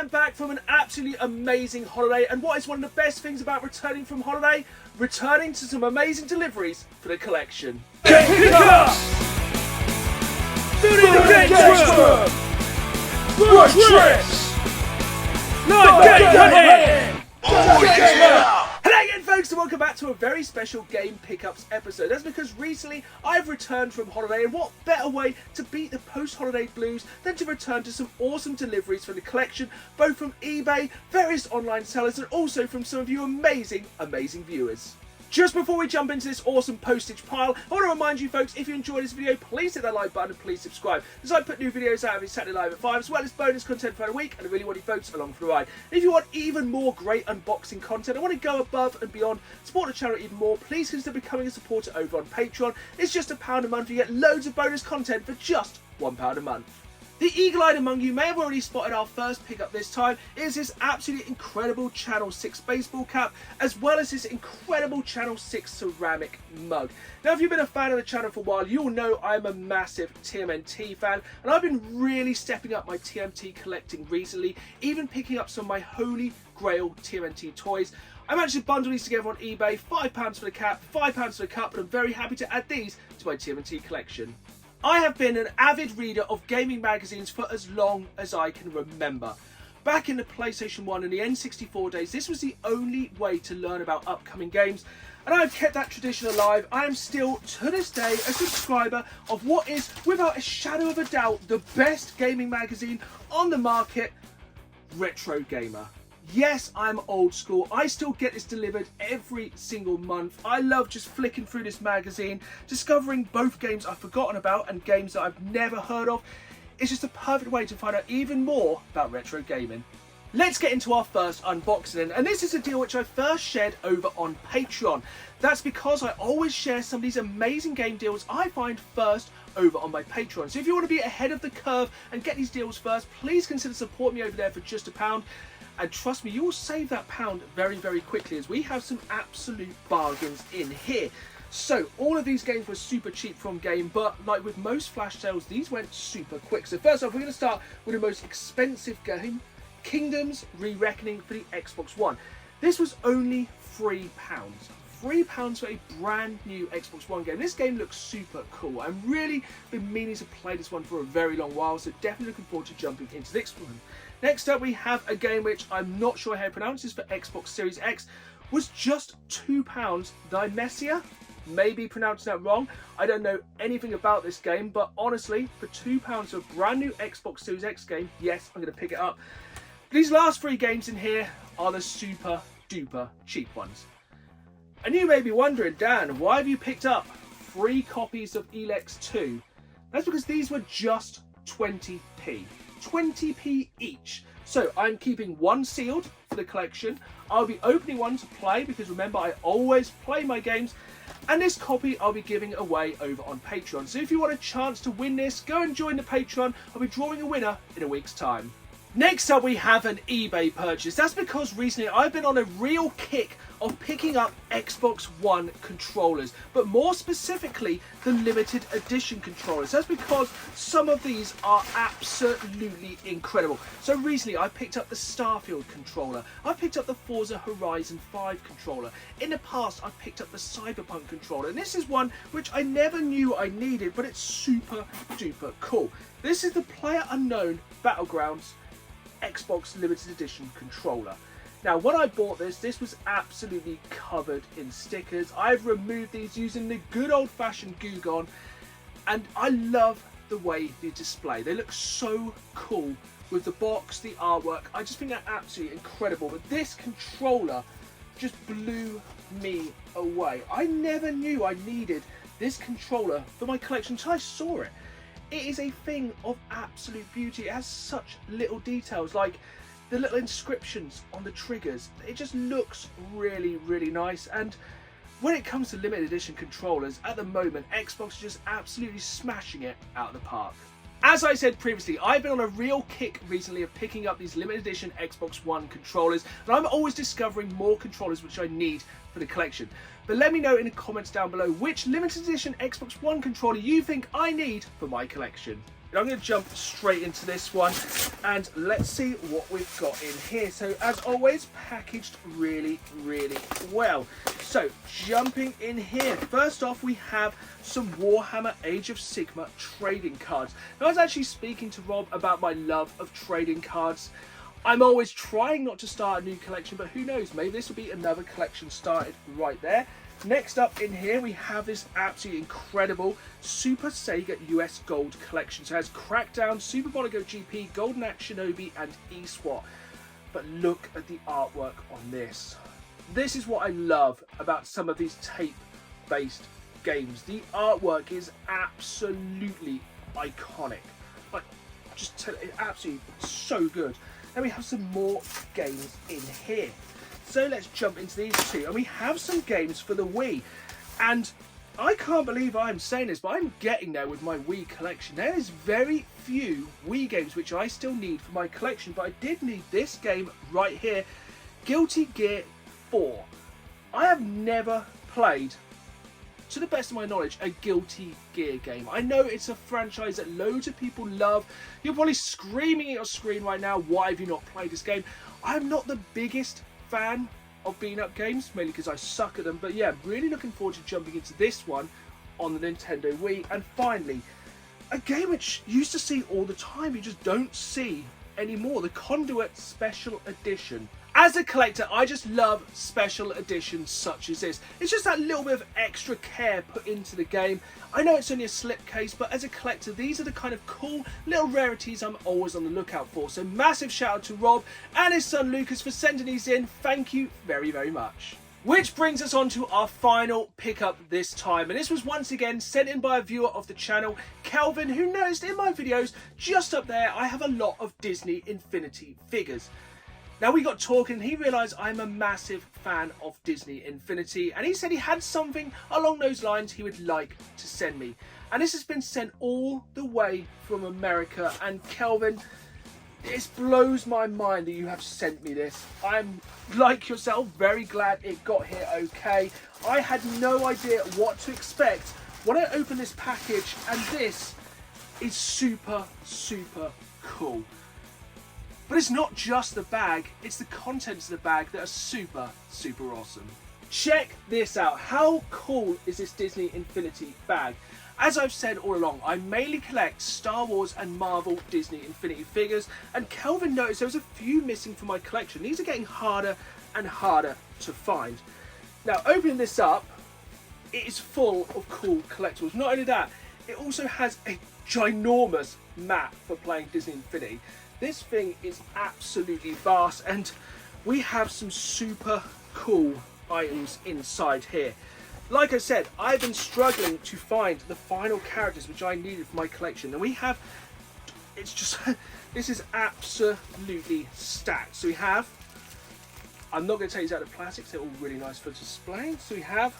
am back from an absolutely amazing holiday, and what is one of the best things about returning from holiday? Returning to some amazing deliveries for the collection. Game Pickup! Food in the Game Room! Work Trips! Live Game Hunting! Hello again folks, and welcome back to a very special Game Pickups episode. That's because recently I've returned from holiday, and what better way to beat the post-holiday blues than to return to some awesome deliveries from the collection, both from eBay, various online sellers, and also from some of you amazing viewers. Just before we jump into this awesome postage pile, I want to remind you folks, if you enjoyed this video, please hit that like button and please subscribe, as I put new videos out every Saturday live at 5, as well as bonus content for the week, and I really want you folks along for the ride. And if you want even more great unboxing content, I want to go above and beyond, support the channel even more, please consider becoming a supporter over on Patreon. It's just £1 a month, you get loads of bonus content for just £1 a month. The eagle-eyed among you may have already spotted our first pickup this time. It is this absolutely incredible Channel 6 baseball cap, as well as this incredible Channel 6 ceramic mug. Now, if you've been a fan of the channel for a while, you'll know I'm a massive Tmnt fan, and I've been really stepping up my TMT collecting recently, even picking up some of my holy grail TMT toys. I managed to bundle these together on eBay, £5 for the cap, £5 for the cup, but I'm very happy to add these to my TMT collection. I have been an avid reader of gaming magazines for as long as I can remember. Back in the PlayStation 1 and the N64 days, this was the only way to learn about upcoming games, and I've kept that tradition alive. I am still, to this day, a subscriber of what is, without a shadow of a doubt, the best gaming magazine on the market, Retro Gamer. Yes, I'm old school. I still get this delivered every single month. I love just flicking through this magazine, discovering both games I've forgotten about and games that I've never heard of. It's just a perfect way to find out even more about retro gaming. Let's get into our first unboxing, and this is a deal which I first shared over on Patreon. That's because I always share some of these amazing game deals I find first over on my Patreon. So if you want to be ahead of the curve and get these deals first, please consider supporting me over there for just £1. And trust me, you will save that £1 very, very quickly, as we have some absolute bargains in here. So all of these games were super cheap from game, but like with most flash sales, these went super quick. So first off, we're going to start with the most expensive game, Kingdoms Re-Reckoning for the Xbox One. This was only £3. £3 for a brand new Xbox One game. This game looks super cool. I've really been meaning to play this one for a very long while, so definitely looking forward to jumping into this one. Next up, we have a game which I'm not sure how it pronounces for Xbox Series X, was just £2. Dimesia? Maybe pronouncing that wrong. I don't know anything about this game, but honestly, for £2 for a brand new Xbox Series X game, yes, I'm going to pick it up. These last 3 games in here are the super duper cheap ones. And you may be wondering, Dan, why have you picked up 3 copies of Elex 2? That's because these were just 20p. 20p each. So I'm keeping one sealed for the collection. I'll be opening one to play, because remember, I always play my games. And this copy I'll be giving away over on Patreon. So if you want a chance to win this, go and join the Patreon. I'll be drawing a winner in a week's time. Next up, we have an eBay purchase. That's because recently I've been on a real kick of picking up Xbox One controllers, but more specifically the limited edition controllers. That's because some of these are absolutely incredible. So recently I picked up the Starfield controller, I picked up the Forza Horizon 5 controller. In the past I've picked up the Cyberpunk controller, and this is one which I never knew I needed, but it's super duper cool. This is the PlayerUnknown Battlegrounds Xbox limited edition controller. Now, when I bought this was absolutely covered in stickers. I've removed these using the good old-fashioned Goo Gone, and I love the way they display. They look so cool with the box, the artwork. I just think they're absolutely incredible. But this controller just blew me away. I never knew I needed this controller for my collection until I saw it. It is a thing of absolute beauty. It has such little details, like the little inscriptions on the triggers. It just looks really, really nice. And when it comes to limited edition controllers, at the moment, Xbox is just absolutely smashing it out of the park. As I said previously, I've been on a real kick recently of picking up these limited edition Xbox One controllers, and I'm always discovering more controllers which I need for the collection. But let me know in the comments down below which limited edition Xbox One controller you think I need for my collection. I'm going to jump straight into this one and let's see what we've got in here. So as always, packaged really, really well. So jumping in here, first off we have some Warhammer Age of Sigma trading cards. Now I was actually speaking to Rob about my love of trading cards. I'm always trying not to start a new collection, but who knows, maybe this will be another collection started right there. Next up in here, we have this absolutely incredible Super Sega US Gold collection. So it has Crackdown, Super Monaco GP, Golden Axe Shinobi, and eSWAT. But look at the artwork on this. This is what I love about some of these tape-based games. The artwork is absolutely iconic. Like, just tell it, absolutely so good. Then we have some more games in here. So let's jump into these two, and we have some games for the Wii, and I can't believe I'm saying this, but I'm getting there with my Wii collection. There is very few Wii games which I still need for my collection, but I did need this game right here, Guilty Gear 4. I have never played, to the best of my knowledge, a Guilty Gear game. I know it's a franchise that loads of people love. You're probably screaming at your screen right now, why have you not played this game? I'm not the biggest fan of beat up games, mainly because I suck at them, but yeah, really looking forward to jumping into this one on the Nintendo Wii. And finally, a game which you used to see all the time, you just don't see anymore, the Conduit Special Edition. As a collector, I just love special editions such as this. It's just that little bit of extra care put into the game. I know it's only a slipcase, but as a collector, these are the kind of cool little rarities I'm always on the lookout for. So massive shout out to Rob and his son Lucas for sending these in. Thank you very, very much. Which brings us on to our final pickup this time, and this was once again sent in by a viewer of the channel, Kelvin, who noticed in my videos just up there I have a lot of Disney Infinity figures. Now we got talking and he realised I'm a massive fan of Disney Infinity, and he said he had something along those lines he would like to send me. And this has been sent all the way from America, and Kelvin, it blows my mind that you have sent me this. I'm, like yourself, very glad it got here okay. I had no idea what to expect when I opened this package, and this is super, super cool. But it's not just the bag, it's the contents of the bag that are super, super awesome. Check this out. How cool is this Disney Infinity bag? As I've said all along, I mainly collect Star Wars and Marvel Disney Infinity figures, and Kelvin noticed there was a few missing from my collection. These are getting harder and harder to find. Now, opening this up, it is full of cool collectibles. Not only that, it also has a ginormous map for playing Disney Infinity. This thing is absolutely vast, and we have some super cool items inside here. Like I said, I've been struggling to find the final characters which I needed for my collection, and we have, it's just, this is absolutely stacked. So we have, I'm not going to take these out of plastics, they're all really nice for display. So we have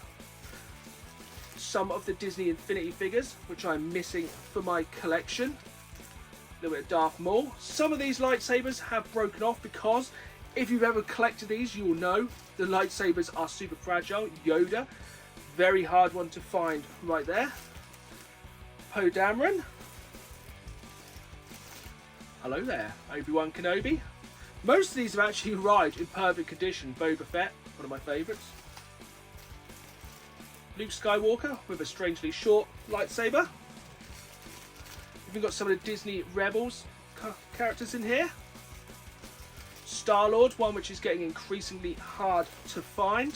some of the Disney Infinity figures, which I'm missing for my collection. A little bit of Darth Maul. Some of these lightsabers have broken off because if you've ever collected these, you will know the lightsabers are super fragile. Yoda, very hard one to find right there. Poe Dameron. Hello there, Obi-Wan Kenobi. Most of these have actually arrived in perfect condition. Boba Fett, one of my favourites. Luke Skywalker with a strangely short lightsaber. We've got some of the Disney Rebels characters in here. Star-Lord, one which is getting increasingly hard to find.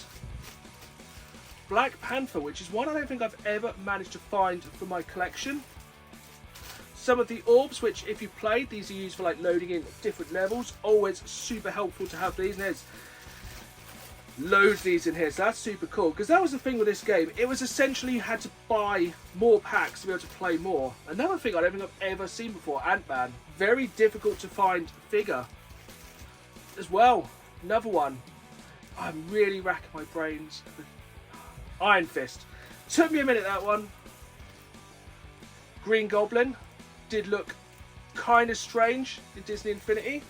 Black Panther, which is one I don't think I've ever managed to find for my collection. Some of the orbs, which if you played, these are used for like loading in different levels. Always super helpful to have these. And there's loads of these in here, so that's super cool, because that was the thing with this game. It was essentially you had to buy more packs to be able to play more. Another thing I don't think I've ever seen before, Ant-Man. Very difficult to find figure as well. Another one. I'm really racking my brains. Iron Fist. Took me a minute, that one. Green Goblin did look kind of strange in Disney Infinity.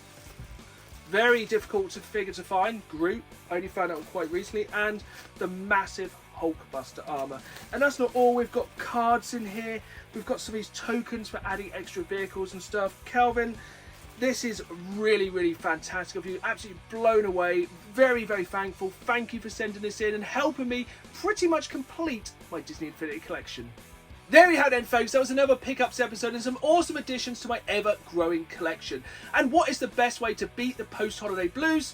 very difficult to find, Groot, only found out quite recently, and the massive Hulkbuster armour. And that's not all, we've got cards in here, we've got some of these tokens for adding extra vehicles and stuff. Kelvin, this is really, really fantastic of you. Absolutely blown away. Very, very thankful. Thank you for sending this in and helping me pretty much complete my Disney Infinity collection. There we have it then, folks. That was another pickups episode and some awesome additions to my ever-growing collection. And what is the best way to beat the post-holiday blues?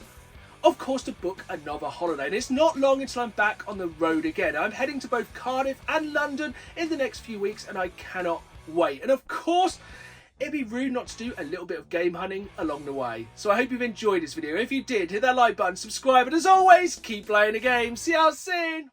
Of course, to book another holiday. And it's not long until I'm back on the road again. I'm heading to both Cardiff and London in the next few weeks, and I cannot wait. And of course, it'd be rude not to do a little bit of game hunting along the way. So I hope you've enjoyed this video. If you did, hit that like button, subscribe, and as always, keep playing the game. See you all soon.